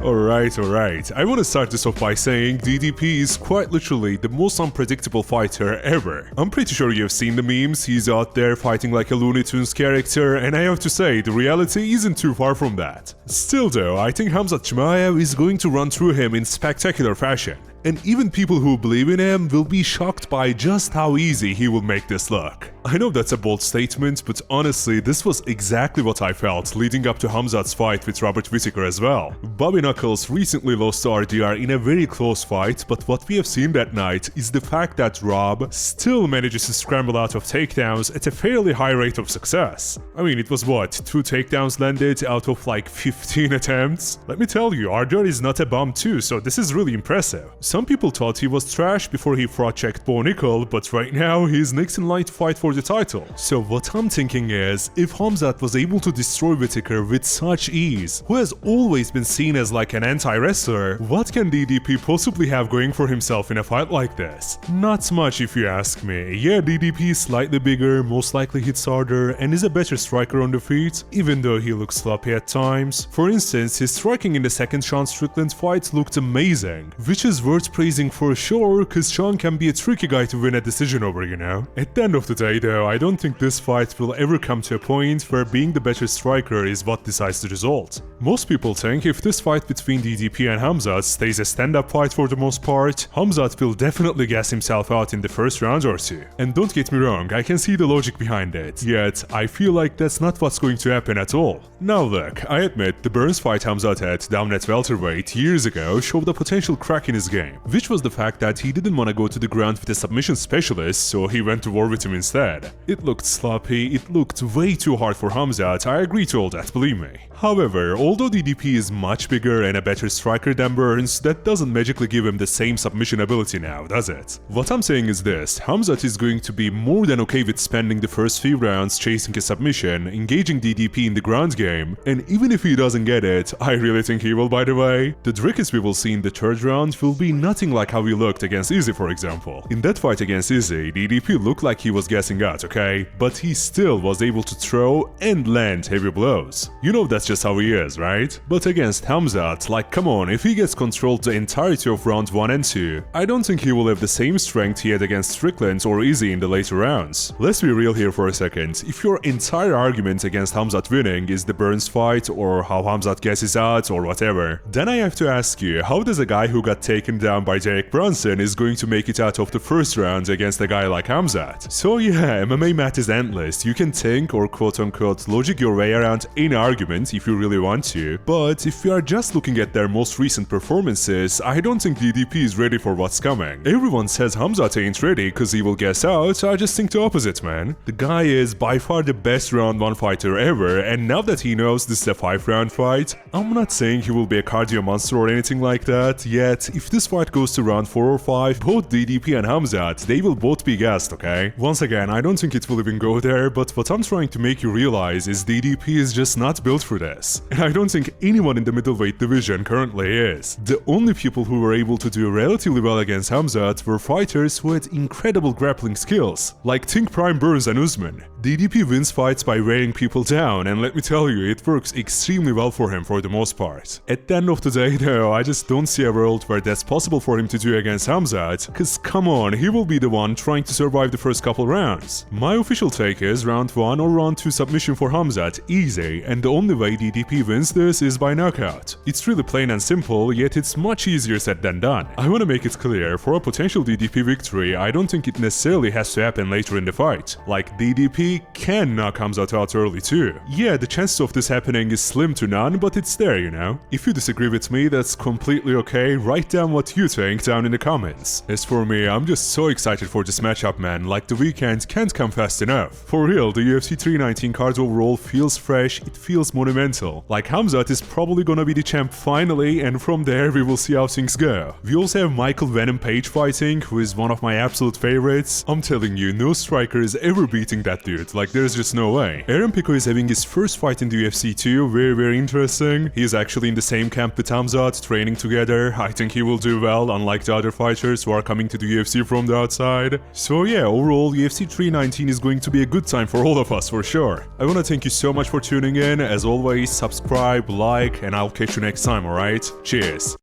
Alright. I want to start this off by saying DDP is quite literally the most unpredictable fighter ever. I'm pretty sure you've seen the memes, he's out there fighting like a Looney Tunes character, and I have to say, the reality isn't too far from that. Still though, I think Khamzat Chimaev is going to run through him in spectacular fashion. And even people who believe in him will be shocked by just how easy he will make this look. I know that's a bold statement, but honestly, this was exactly what I felt leading up to Khamzat's fight with Robert Whitaker as well. Bobby Knuckles recently lost to RDR in a very close fight, but what we have seen that night is the fact that Rob still manages to scramble out of takedowns at a fairly high rate of success. I mean, it was what, 2 takedowns landed out of like 15 attempts? Let me tell you, RDR is not a bum too, so this is really impressive. Some people thought he was trash before he fraud-checked Bo Nickel, but right now he's next in line to fight for the title. So what I'm thinking is, if Khamzat was able to destroy Whitaker with such ease, who has always been seen as like an anti-wrestler, what can DDP possibly have going for himself in a fight like this? Not much if you ask me. Yeah, DDP is slightly bigger, most likely hits harder, and is a better striker on the feet, even though he looks sloppy at times. For instance, his striking in the second Sean Strickland fight looked amazing, which is worth praising for sure, cause Sean can be a tricky guy to win a decision over, you know? At the end of the day though, I don't think this fight will ever come to a point where being the better striker is what decides the result. Most people think if this fight between DDP and Khamzat stays a stand-up fight for the most part, Khamzat will definitely gas himself out in the first round or two. And don't get me wrong, I can see the logic behind it, yet I feel like that's not what's going to happen at all. Now look, I admit the Burns fight Khamzat had down at welterweight years ago showed a potential crack in his game, which was the fact that he didn't want to go to the ground with a submission specialist, so he went to war with him instead. It looked sloppy, it looked way too hard for Khamzat, I agree to all that, believe me. However, although DDP is much bigger and a better striker than Burns, that doesn't magically give him the same submission ability now, does it? What I'm saying is this, Khamzat is going to be more than okay with spending the first few rounds chasing a submission, engaging DDP in the ground game, and even if he doesn't get it, I really think he will, by the way, the Drickers we will see in the third round will be nothing like how he looked against Izzy, for example. In that fight against Izzy, DDP looked like he was gassing out, okay? But he still was able to throw and land heavy blows. You know that's just how he is, right? But against Khamzat, like come on, if he gets controlled the entirety of round 1 and 2, I don't think he will have the same strength he had against Strickland or Izzy in the later rounds. Let's be real here for a second, if your entire argument against Khamzat winning is the Burns fight or how Khamzat gasses out or whatever, then I have to ask you, how does a guy who got taken down by Derek Brunson is going to make it out of the first round against a guy like Khamzat? So yeah, MMA math is endless, you can think or quote-unquote logic your way around any argument if you really want to, but if you are just looking at their most recent performances, I don't think DDP is ready for what's coming. Everyone says Khamzat ain't ready cause he will gas out, I just think the opposite, man. The guy is by far the best round 1 fighter ever, and now that he knows this is a 5-round fight, I'm not saying he will be a cardio monster or anything like that, yet if this fight goes to round 4 or 5, both DDP and Khamzat, they will both be gassed, okay? Once again, I don't think it will even go there, but what I'm trying to make you realize is DDP is just not built for this. And I don't think anyone in the middleweight division currently is. The only people who were able to do relatively well against Khamzat were fighters who had incredible grappling skills, like think Prime Burns and Usman. DDP wins fights by wearing people down, and let me tell you, it works extremely well for him for the most part. At the end of the day though, I just don't see a world where that's possible for him to do against Khamzat, cause come on, he will be the one trying to survive the first couple rounds. My official take is round 1 or round 2 submission for Khamzat, easy, and the only way DDP wins this is by knockout. It's really plain and simple, yet it's much easier said than done. I wanna make it clear, for a potential DDP victory, I don't think it necessarily has to happen later in the fight. Like DDP can knock Khamzat out early too. Yeah, the chances of this happening is slim to none, but it's there, you know? If you disagree with me, that's completely okay, write down what you think down in the comments. As for me, I'm just so excited for this matchup, man, like the weekend can't come fast enough. For real, the UFC 319 card overall feels fresh, it feels monumental. Like Khamzat is probably gonna be the champ finally, and from there we will see how things go. We also have Michael Venom Page fighting, who is one of my absolute favorites. I'm telling you, no striker is ever beating that dude, like there's just no way. Aaron Pico is having his first fight in the UFC too, very interesting. He's actually in the same camp with Khamzat, training together, I think he will do well, unlike the other fighters who are coming to the UFC from the outside. So yeah, overall, UFC 319 is going to be a good time for all of us for sure. I wanna thank you so much for tuning in. As always, subscribe, like, and I'll catch you next time, alright? Cheers!